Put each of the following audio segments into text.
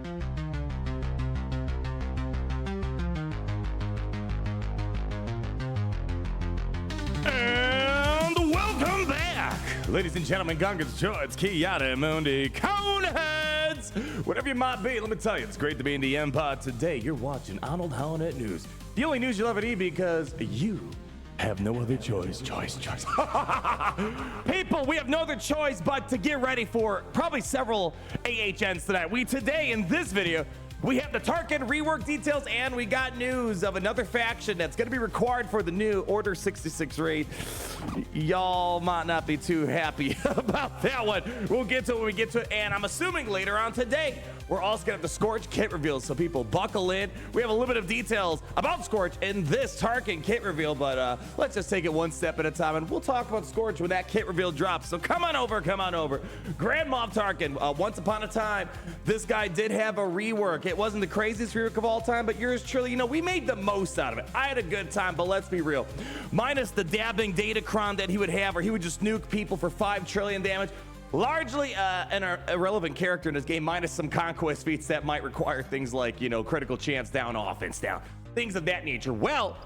And welcome back, ladies and gentlemen, Gungans, George, Kiata, Mundi, Coneheads, whatever you might be. Let me tell you, it's great to be in the Empire today. You're watching Arnold Hownet News, the only news you'll ever need because you have no other choice. People, we have no other choice but to get ready for probably several AHNs tonight. Today in this video, we have the Tarkin rework details, and we got news of another faction that's going to be required for the new Order 66 raid. Y'all might not be too happy about that one. We'll get to it when we get to it, and I'm assuming later on today, we're also going to have the Scorch kit reveal, so people buckle in. We have a little bit of details about Scorch in this Tarkin kit reveal, but let's just take it one step at a time, and we'll talk about Scorch when that kit reveal drops. So come on over. Grand Moff Tarkin, once upon a time, this guy did have a rework. It wasn't the craziest rework of all time, but yours truly, you know, we made the most out of it. I had a good time, but let's be real. Minus the dabbing Datacron that he would have, or he would just nuke people for 5 trillion damage. Largely an irrelevant character in this game, minus some conquest feats that might require things like, you know, critical chance down, offense down, things of that nature. Well,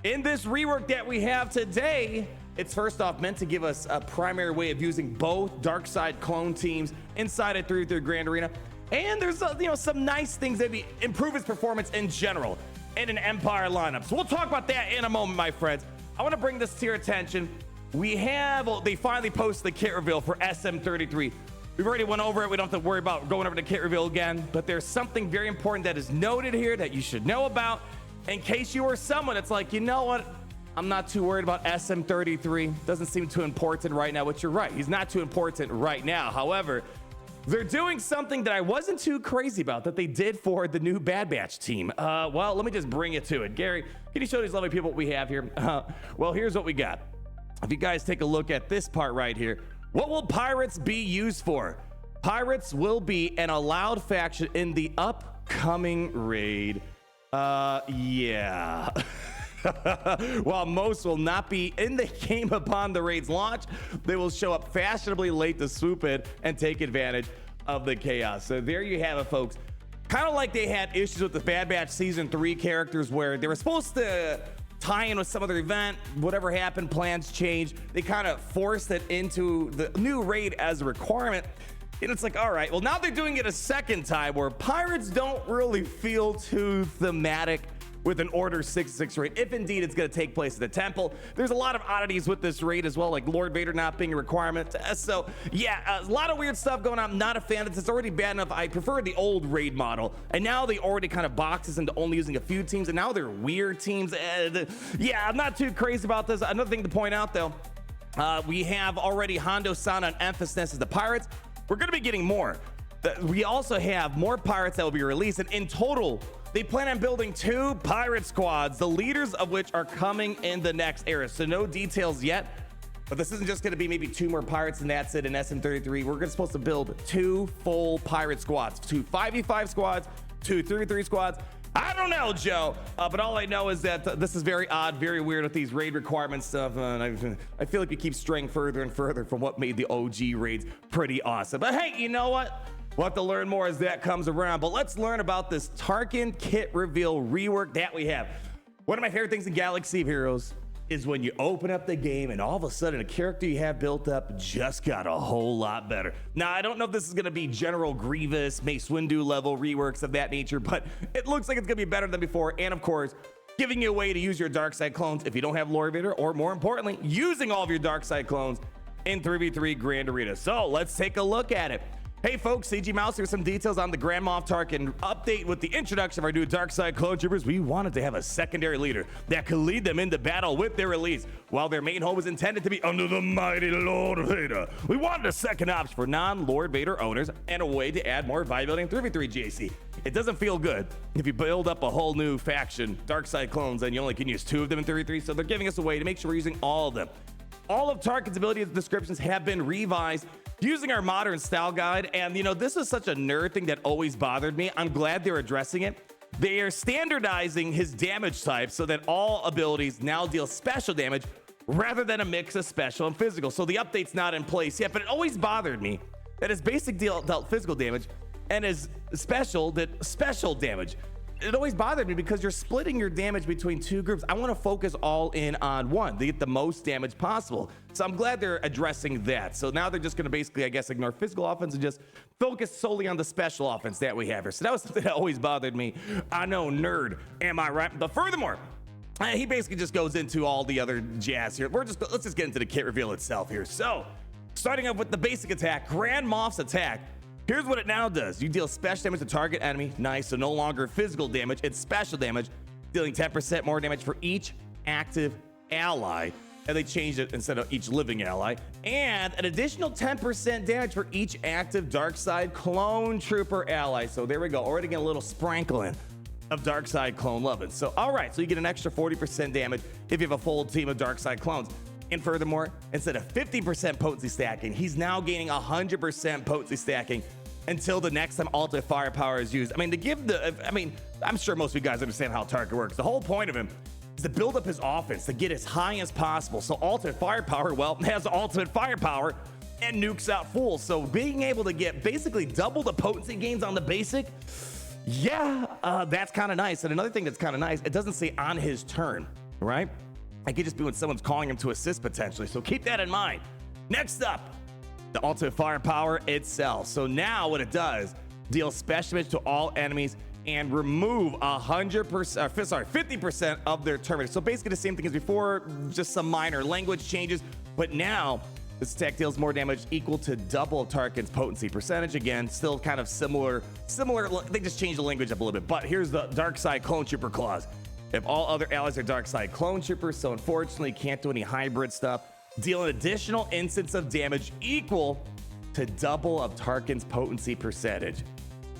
in this rework that we have today, it's first off meant to give us a primary way of using both dark side clone teams inside a 3v3 Grand Arena. And there's, you know, some nice things that improve its performance in general in an Empire lineup. So we'll talk about that in a moment, my friends. I want to bring this to your attention. They finally posted the kit reveal for SM33. We've already went over it. We don't have to worry about going over the kit reveal again, but there's something very important that is noted here that you should know about in case you are someone that's like, you know what? I'm not too worried about SM33. Doesn't seem too important right now, which you're right. He's not too important right now. However, they're doing something that I wasn't too crazy about that they did for the new Bad Batch team. Well, let me just bring it to it. Gary, can you show these lovely people what we have here? Well, here's what we got. If you guys take a look at this part right here, what will pirates be used for? Pirates will be an allowed faction in the upcoming raid. Yeah. While most will not be in the game upon the raid's launch, they will show up fashionably late to swoop in and take advantage of the chaos. So there you have it, folks. Kind of like they had issues with the Bad Batch Season 3 characters where they were supposed to tie in with some other event, whatever happened, plans changed. They kind of forced it into the new raid as a requirement. And it's like, all right, well, now they're doing it a second time where pirates don't really feel too thematic with an Order 66 raid, if indeed it's going to take place at the temple. There's a lot of oddities with this raid as well, like Lord Vader not being a requirement. So yeah, a lot of weird stuff going on. I'm not a fan of this. It's already bad enough. I prefer the old raid model, and now they already kind of boxes into only using a few teams, and now they're weird teams. Yeah, I'm not too crazy about this. Another thing to point out though, we have already Hondo Sound on emphasis as the pirates. We're going to be getting more. We also have more pirates that will be released, and in total, they plan on building 2 pirate squads, the leaders of which are coming in the next era. So no details yet, but this isn't just going to be maybe 2 more pirates and that's it in SM33. We're supposed to build 2 full pirate squads, 2 5v5 squads, 2 3v3 squads. I don't know, Joe, but all I know is that this is very odd, very weird with these raid requirements stuff. And I feel like we keep straying further and further from what made the OG raids pretty awesome. But hey, you know what? We'll have to learn more as that comes around, but let's learn about this Tarkin kit reveal rework that we have. One of my favorite things in Galaxy of Heroes is when you open up the game and all of a sudden a character you have built up just got a whole lot better. Now, I don't know if this is going to be General Grievous, Mace Windu level reworks of that nature, but it looks like it's going to be better than before. And of course, giving you a way to use your dark side clones if you don't have Lord Vader, or more importantly, using all of your dark side clones in 3v3 Grand Arena. So let's take a look at it. Hey folks, CG Mouse here with some details on the Grand Moff Tarkin update. With the introduction of our new Dark Side Clone Troopers, we wanted to have a secondary leader that could lead them into battle with their release. While their main home was intended to be under the mighty Lord Vader, we wanted a second option for non-Lord Vader owners and a way to add more viability in 3v3 GAC. It doesn't feel good if you build up a whole new faction, Dark Side clones, and you only can use 2 of them in 3v3, so they're giving us a way to make sure we're using all of them. All of Tarkin's ability descriptions have been revised using our modern style guide, and you know, this is such a nerd thing that always bothered me. I'm glad they're addressing it. They are standardizing his damage type so that all abilities now deal special damage rather than a mix of special and physical. So the update's not in place yet, but it always bothered me that his basic deal dealt physical damage, and his special did special damage. It always bothered me because you're splitting your damage between two groups. I want to focus all in on one to get the most damage possible. So I'm glad they're addressing that. So now they're just going to basically, I guess, ignore physical offense and just focus solely on the special offense that we have here. So that was something that always bothered me. I know, nerd, am I right? But furthermore, he basically just goes into all the other jazz here. Let's just get into the kit reveal itself here. So starting off with the basic attack, Grand Moff's attack. Here's what it now does. You deal special damage to target enemy. Nice. So no longer physical damage. It's special damage, dealing 10% more damage for each active ally. And they changed it instead of each living ally. And an additional 10% damage for each active dark side clone trooper ally. So there we go. Already getting a little sprinkling of dark side clone loving. So all right. So you get an extra 40% damage if you have a full team of dark side clones. And furthermore, instead of 50% potency stacking, he's now gaining 100% potency stacking until the next time ultimate firepower is used. I mean, I'm sure most of you guys understand how Tarkin works. The whole point of him is to build up his offense, to get as high as possible. So ultimate firepower, well, has ultimate firepower and nukes out fools. So being able to get basically double the potency gains on the basic, yeah, that's kind of nice. And another thing that's kind of nice, it doesn't say on his turn, right? It could just be when someone's calling him to assist potentially. So keep that in mind. Next up, the ultimate firepower itself. So now what it does, deals special damage to all enemies and remove 50% of their turn rate. So basically the same thing as before, just some minor language changes. But now this attack deals more damage equal to double Tarkin's potency percentage. Again, still kind of similar. They just changed the language up a little bit. But here's the dark side clone trooper clause. If all other allies are dark side clone troopers, so unfortunately can't do any hybrid stuff, deal an additional instance of damage equal to double of Tarkin's potency percentage.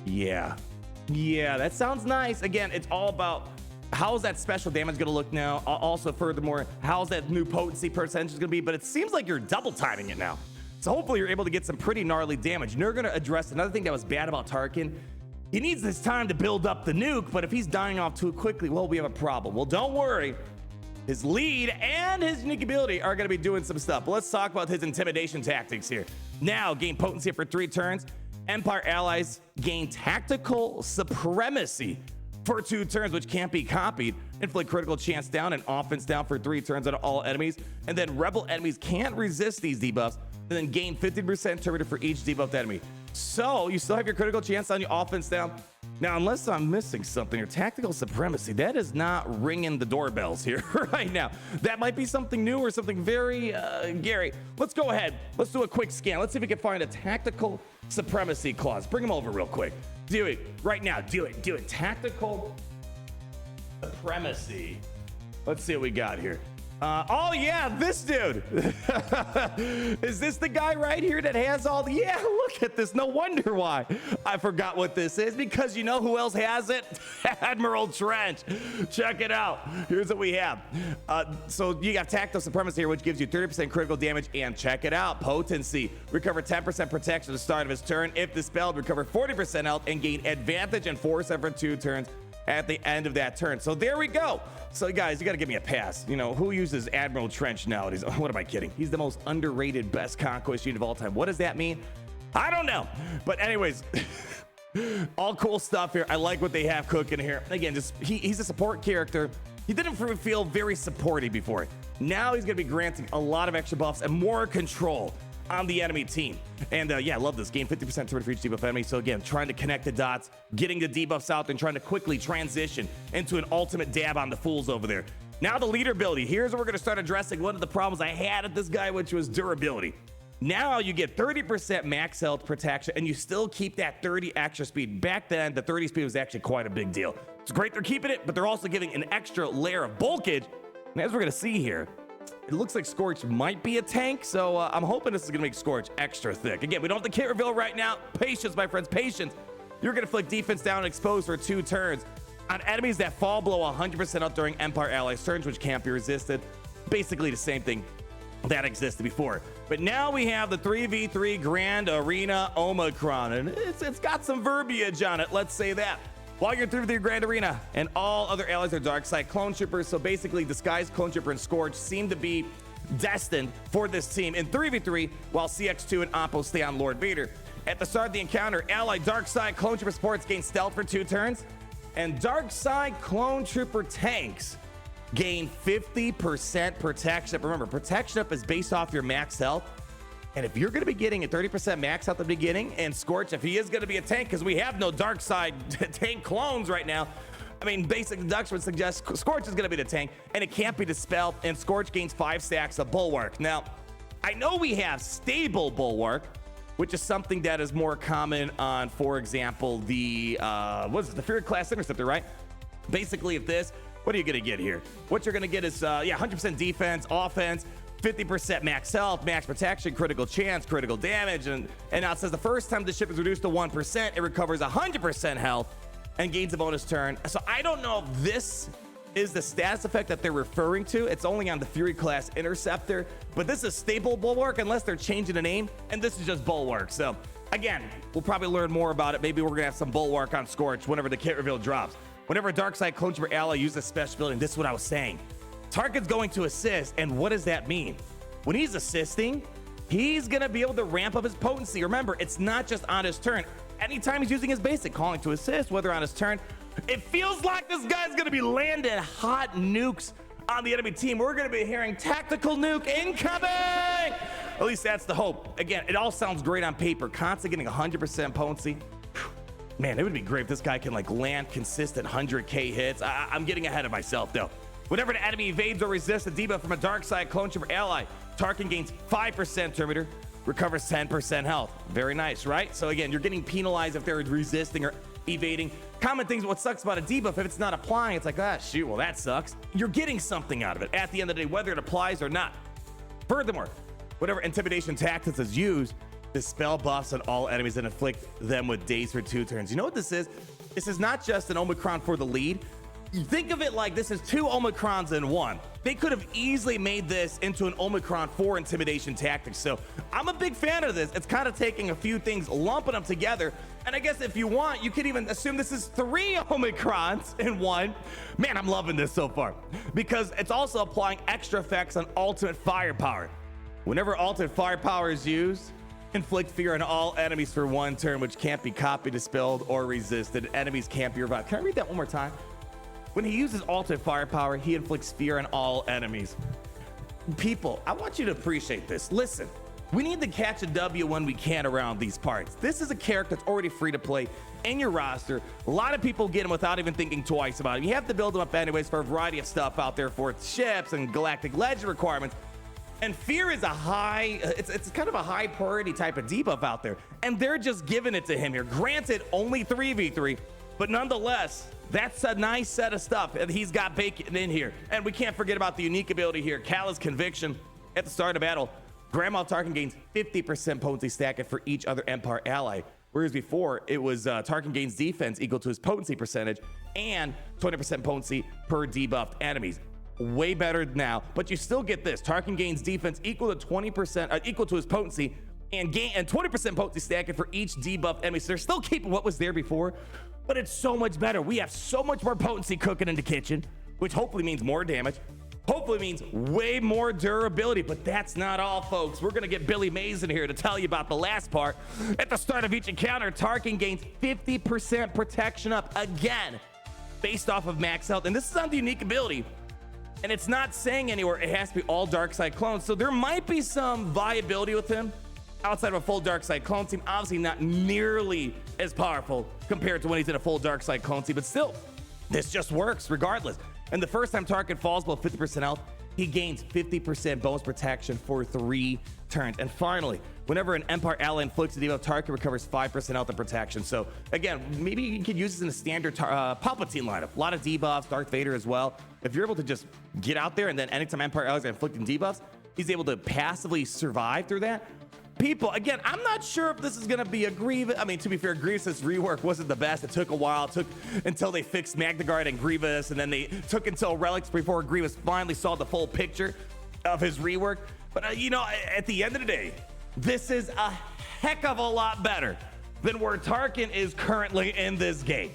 Yeah, that sounds nice. Again, it's all about how's that special damage going to look now. Also, furthermore, how's that new potency percentage going to be? But it seems like you're double timing it now. So hopefully you're able to get some pretty gnarly damage. And they're going to address another thing that was bad about Tarkin. He needs this time to build up the nuke, but if he's dying off too quickly, well, we have a problem. Well, don't worry. His lead and his unique ability are going to be doing some stuff. But let's talk about his intimidation tactics here. Now, gain potency for 3 turns. Empire allies gain tactical supremacy for 2 turns, which can't be copied. Inflict critical chance down and offense down for 3 turns on all enemies. And then rebel enemies can't resist these debuffs. And then gain 50% turn rate for each debuffed enemy. So you still have your critical chance on your offense down. Now, unless I'm missing something, your tactical supremacy, that is not ringing the doorbells here right now. That might be something new or something very Gary. Let's go ahead. Let's do a quick scan. Let's see if we can find a tactical supremacy clause. Bring him over real quick. Do it right now. Do it. Tactical supremacy. Let's see what we got here. Oh yeah, this dude. Is this the guy right here that has all the, yeah, look at this. No wonder why I forgot what this is, because you know who else has it? Admiral Trench. Check it out. Here's what we have. So you got tactical supremacy here, which gives you 30% critical damage, and check it out, potency. Recover 10% protection at the start of his turn. If dispelled, recover 40% health and gain advantage and force every 2 turns at the end of that turn. So there we go. So guys, you got to give me a pass. You know, who uses Admiral Trench nowadays? What am I kidding? He's the most underrated best conquest unit of all time. What does that mean? I don't know. But anyways, all cool stuff here. I like what they have cooking here. Again, just he's a support character. He didn't feel very supporty before. Now he's going to be granting a lot of extra buffs and more control on the enemy team. And yeah, I love this. Gain 50% turn for each debuff enemy. So again, trying to connect the dots, getting the debuffs out, and trying to quickly transition into an ultimate dab on the fools over there. Now the leader ability. Here's where we're going to start addressing one of the problems I had at this guy, which was durability. Now you get 30% max health protection, and you still keep that 30 extra speed. Back then, the 30 speed was actually quite a big deal. It's great they're keeping it, but they're also giving an extra layer of bulkage. And as we're going to see here, it looks like Scorch might be a tank, so I'm hoping this is going to make Scorch extra thick. Again, we don't have the kit reveal right now. Patience, my friends, patience. You're going to flick defense down and expose for 2 turns on enemies that fall below 100% up during Empire allies turns, which can't be resisted. Basically the same thing that existed before. But now we have the 3v3 Grand Arena Omicron, and it's got some verbiage on it, let's say that. While you're through the Grand Arena, and all other allies are dark side clone troopers, so basically Disguised Clone Trooper and Scourge seem to be destined for this team in 3v3, while CX2 and Oppo stay on Lord Vader. At the start of the encounter, ally Dark Side Clone Trooper supports gain stealth for 2 turns, and Dark Side Clone Trooper tanks gain 50% protection up. Remember, protection up is based off your max health. And if you're going to be getting a 30% max health at the beginning, and Scorch, if he is going to be a tank, because we have no Dark Side tank clones right now, I mean, basic deduction would suggest Scorch is going to be the tank, and it can't be dispelled, and Scorch gains 5 stacks of Bulwark. Now, I know we have stable Bulwark, which is something that is more common on, for example, the, the Fury Class Interceptor, right? Basically, if this, what are you going to get here? What you're going to get is, 100% defense, offense, 50% max health, max protection, critical chance, critical damage, and now it says the first time the ship is reduced to 1%, it recovers 100% health and gains a bonus turn. So I don't know if this is the status effect that they're referring to. It's only on the Fury Class Interceptor, but this is stable Bulwark unless they're changing the name, and this is just Bulwark. So again, we'll probably learn more about it. Maybe we're gonna have some Bulwark on Scorch whenever the kit reveal drops. Whenever a Dark Side Clone Trooper ally uses a special ability, this is what I was saying. Tarkin's going to assist, and what does that mean? When he's assisting, he's gonna be able to ramp up his potency. Remember, it's not just on his turn. Anytime he's using his basic, calling to assist, whether on his turn, it feels like this guy's gonna be landing hot nukes on the enemy team. We're gonna be hearing tactical nuke incoming! At least that's the hope. Again, it all sounds great on paper. Constantly getting 100% potency. Man, it would be great if this guy can like land consistent 100K hits. I'm getting ahead of myself though. Whenever an enemy evades or resists a debuff from a Dark Side Clone Trooper ally, Tarkin gains 5% turn meter, recovers 10% health. Very nice, right? So again, you're getting penalized if they're resisting or evading. Common things, what sucks about a debuff, if it's not applying, it's like, ah, shoot, well, that sucks. You're getting something out of it at the end of the day, whether it applies or not. Furthermore, whatever intimidation tactics is used, dispel buffs on all enemies and inflict them with daze for 2 turns. You know what this is? This is not just an Omicron for the lead. You think of it like this is 2 Omicrons in 1. They could have easily made this into an Omicron for intimidation tactics. So I'm a big fan of this. It's kind of taking a few things, lumping them together. And I guess if you want, you could even assume this is 3 Omicrons in 1. Man, I'm loving this so far because it's also applying extra effects on ultimate firepower. Whenever ultimate firepower is used, inflict fear on all enemies for 1 turn, which can't be copied, dispelled, or resisted. Enemies can't be revived. Can I read that one more time? When he uses ultimate firepower, he inflicts fear on all enemies. People, I want you to appreciate this. Listen, we need to catch a W when we can around these parts. This is a character that's already free to play in your roster. A lot of people get him without even thinking twice about it. You have to build him up anyways for a variety of stuff out there for ships and galactic legend requirements. And fear is a high, it's kind of a high priority type of debuff out there. And they're just giving it to him here. Granted, only 3v3, but nonetheless, that's a nice set of stuff that he's got baked in here. And we can't forget about the unique ability here, Callous Conviction. At the start of battle, Grand Moff Tarkin gains 50% potency stack for each other Empire ally. Whereas before, it was Tarkin gains defense equal to his potency percentage and 20% potency per debuffed enemies. Way better now, but you still get this. Tarkin gains defense equal to 20%, equal to his potency, and 20% potency stacking for each debuffed enemy. So they're still keeping what was there before, but it's so much better. We have so much more potency cooking in the kitchen, which hopefully means more damage. Hopefully means way more durability, but that's not all, folks. We're gonna get Billy Mays in here to tell you about the last part. At the start of each encounter, Tarkin gains 50% protection up again, based off of max health. And this is on the unique ability. And it's not saying anywhere it has to be all Dark Side clones. So there might be some viability with him outside of a full Dark Side clone team. Obviously not nearly as powerful compared to when he's in a full Dark Side clone team, but still, this just works regardless. And the first time Tarkin falls below 50% health, he gains 50% bonus protection for 3 turns. And finally, whenever an Empire ally inflicts a debuff, Tarkin recovers 5% health and protection. So again, maybe you could use this in a standard Palpatine lineup. A lot of debuffs, Darth Vader as well. If you're able to just get out there and then anytime Empire allies are inflicting debuffs, he's able to passively survive through that. People, again, I'm not sure if this is going to be a Grievous. I mean, to be fair, Grievous's rework wasn't the best. It took a while. It took until they fixed Magna Guard and Grievous, and then they took until Relics before Grievous finally saw the full picture of his rework. But, you know, at the end of the day, this is a heck of a lot better than where Tarkin is currently in this game.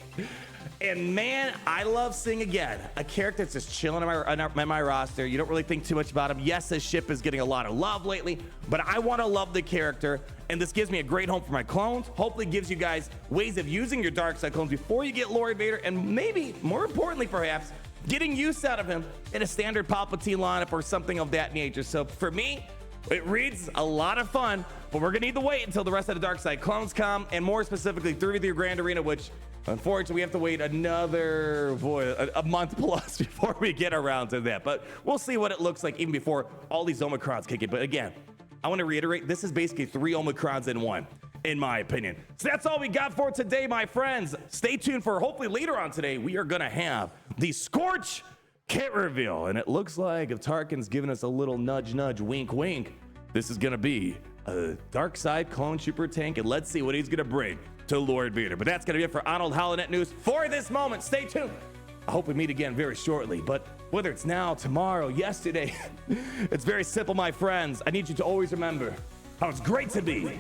And man, I love seeing again a character that's just chilling on my roster. You don't really think too much about him. Yes, his ship is getting a lot of love lately, but I want to love the character, and this gives me a great home for my clones. Hopefully gives you guys ways of using your dark side clones before you get Lord Vader, and maybe more importantly perhaps getting use out of him in a standard Palpatine lineup or something of that nature. So for me, it reads a lot of fun, but we're gonna need to wait until the rest of the dark side clones come, and more specifically through the Grand Arena, which unfortunately we have to wait another a month plus before we get around to that. But we'll see what it looks like even before all these Omicrons kick in. But again, I want to reiterate, this is basically 3 Omicrons in one, in my opinion. So that's all we got for today, my friends. Stay tuned for hopefully later on today, we are gonna have the Scorch kit reveal, and it looks like if Tarkin's giving us a little nudge, wink, wink, this is gonna be a dark side clone trooper tank, and let's see what he's gonna bring to Lord Vader. But that's gonna be it for Arnold Holonet News for this moment. Stay tuned. I hope we meet again very shortly, but whether it's now, tomorrow, yesterday, it's very simple, my friends. I need you to always remember how it's great to be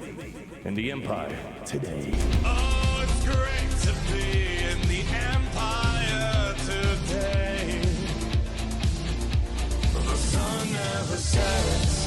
in the Empire today. Oh, it's great to be in the Empire today. The sun never sets.